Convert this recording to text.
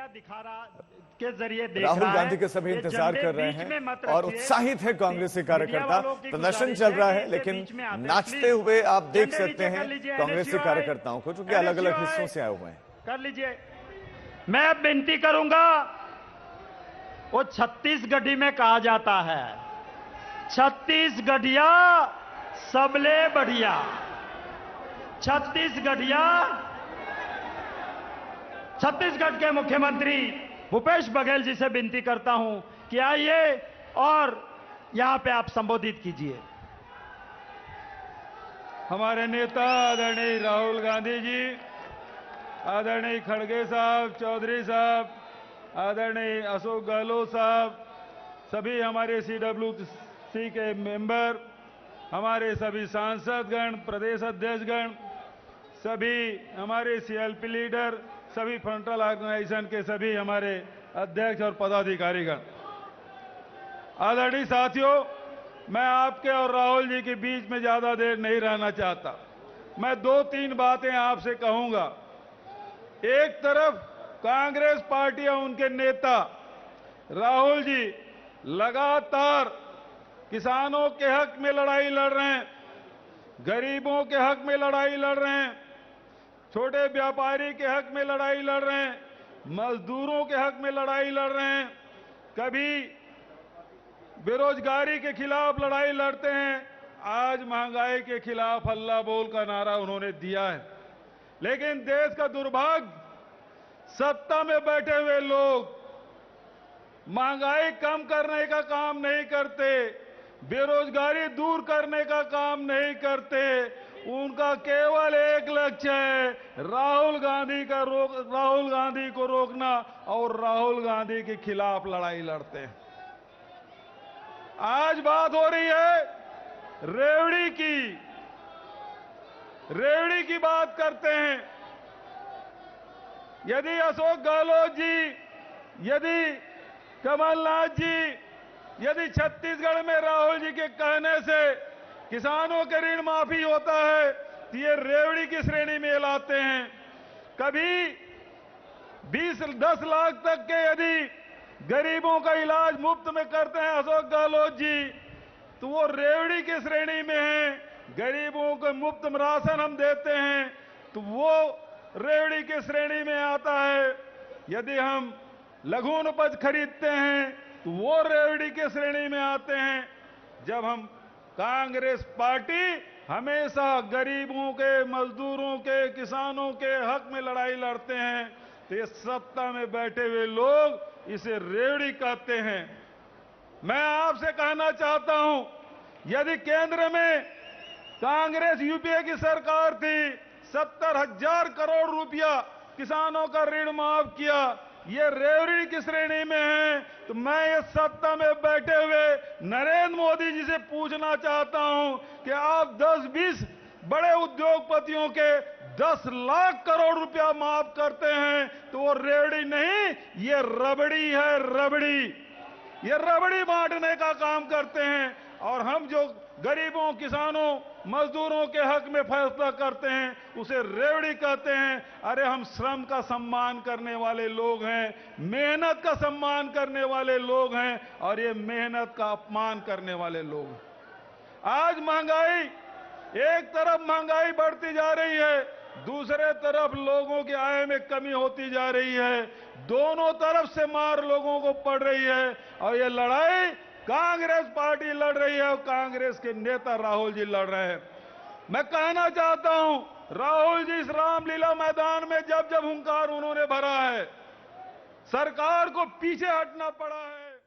दिखा रहा के जरिए देख राहुल रहा गांधी है के सभी कि इंतजार झंडे कर रहे बीच में हैं मत और रखिए। उत्साहित है कांग्रेसी कार्यकर्ता। मीडिया वालों की प्रदर्शन गुजारिश चल रहा कि है, इसे लेकिन बीच में आते हैं। नाचते प्लीज, हुए आप देख झंडे सकते नीचे कर हैं लीजिए। कांग्रेसी NSUI कार्यकर्ताओं को, जो कि अलग अलग हिस्सों से आए हुए हैं। कर लीजिए। मैं अब विनती करूंगा, वो छत्तीसगढ़ी में कहा जाता है, छत्तीसगढ़िया सबले बढ़िया। छत्तीसगढ़ के मुख्यमंत्री भूपेश बघेल जी से विनती करता हूं कि आइए और यहां पे आप संबोधित कीजिए। हमारे नेता आदरणीय राहुल गांधी जी, आदरणीय खड़गे साहब, चौधरी साहब, आदरणीय अशोक गहलोत साहब, सभी हमारे CWC के मेंबर, हमारे सभी सांसदगण, प्रदेश अध्यक्षगण, सभी हमारे CLP लीडर, सभी फ्रंटल ऑर्गेनाइजेशन के सभी हमारे अध्यक्ष और पदाधिकारीगण, आदरणीय साथियों, मैं आपके और राहुल जी के बीच में ज्यादा देर नहीं रहना चाहता। मैं 2-3 बातें आपसे कहूंगा। एक तरफ कांग्रेस पार्टी और उनके नेता राहुल जी लगातार किसानों के हक में लड़ाई लड़ रहे हैं, गरीबों के हक में लड़ाई लड़ रहे हैं, छोटे व्यापारी के हक में लड़ाई लड़ रहे हैं, मजदूरों के हक में लड़ाई लड़ रहे हैं, कभी बेरोजगारी के खिलाफ लड़ाई लड़ते हैं। आज महंगाई के खिलाफ अल्लाह बोल का नारा उन्होंने दिया है। लेकिन देश का दुर्भाग्य, सत्ता में बैठे हुए लोग महंगाई कम करने का काम नहीं करते, बेरोजगारी दूर करने का काम नहीं करते। उनका केवल एक लक्ष्य है, राहुल गांधी को रोकना और राहुल गांधी के खिलाफ लड़ाई लड़ते हैं। आज बात हो रही है रेवड़ी की बात करते हैं। यदि अशोक गहलोत जी, यदि कमलनाथ जी, यदि छत्तीसगढ़ में राहुल जी के कहने से किसानों के ऋण माफी होता है, तो ये रेवड़ी की श्रेणी में लाते हैं। कभी 10 लाख तक के यदि गरीबों का इलाज मुफ्त में करते हैं अशोक गहलोत जी, तो वो रेवड़ी की श्रेणी में है। गरीबों को मुफ्त में राशन हम देते हैं, तो वो रेवड़ी की श्रेणी में आता है। यदि हम लघु उपज खरीदते हैं, तो वो रेवड़ी की श्रेणी में आते हैं। जब हम कांग्रेस पार्टी हमेशा गरीबों के, मजदूरों के, किसानों के हक में लड़ाई लड़ते हैं, तो ये सत्ता में बैठे हुए लोग इसे रेवड़ी कहते हैं। मैं आपसे कहना चाहता हूं, यदि केंद्र में कांग्रेस यूपीए की सरकार थी, 70,000 करोड़ रुपया किसानों का ऋण माफ किया, ये रेवड़ी की श्रेणी में है। तो मैं ये सत्ता में बैठे हुए नरेंद्र मोदी जी से पूछना चाहता हूं कि आप 10-20 बड़े उद्योगपतियों के 10 लाख करोड़ रुपया माफ करते हैं, तो वो रेवड़ी नहीं, ये रबड़ी है, रबड़ी। ये रबड़ी बांटने का काम करते हैं। और हम जो गरीबों, किसानों, मजदूरों के हक में फैसला करते हैं, उसे रेवड़ी कहते हैं। अरे हम श्रम का सम्मान करने वाले लोग हैं, मेहनत का सम्मान करने वाले लोग हैं, और ये मेहनत का अपमान करने वाले लोग हैं। आज महंगाई, एक तरफ महंगाई बढ़ती जा रही है, दूसरे तरफ लोगों की आय में कमी होती जा रही है। दोनों तरफ से मार लोगों को पड़ रही है, और ये लड़ाई कांग्रेस पार्टी लड़ रही है और कांग्रेस के नेता राहुल जी लड़ रहे हैं। मैं कहना चाहता हूं, राहुल जी इस रामलीला मैदान में जब जब हुंकार उन्होंने भरा है, सरकार को पीछे हटना पड़ा है।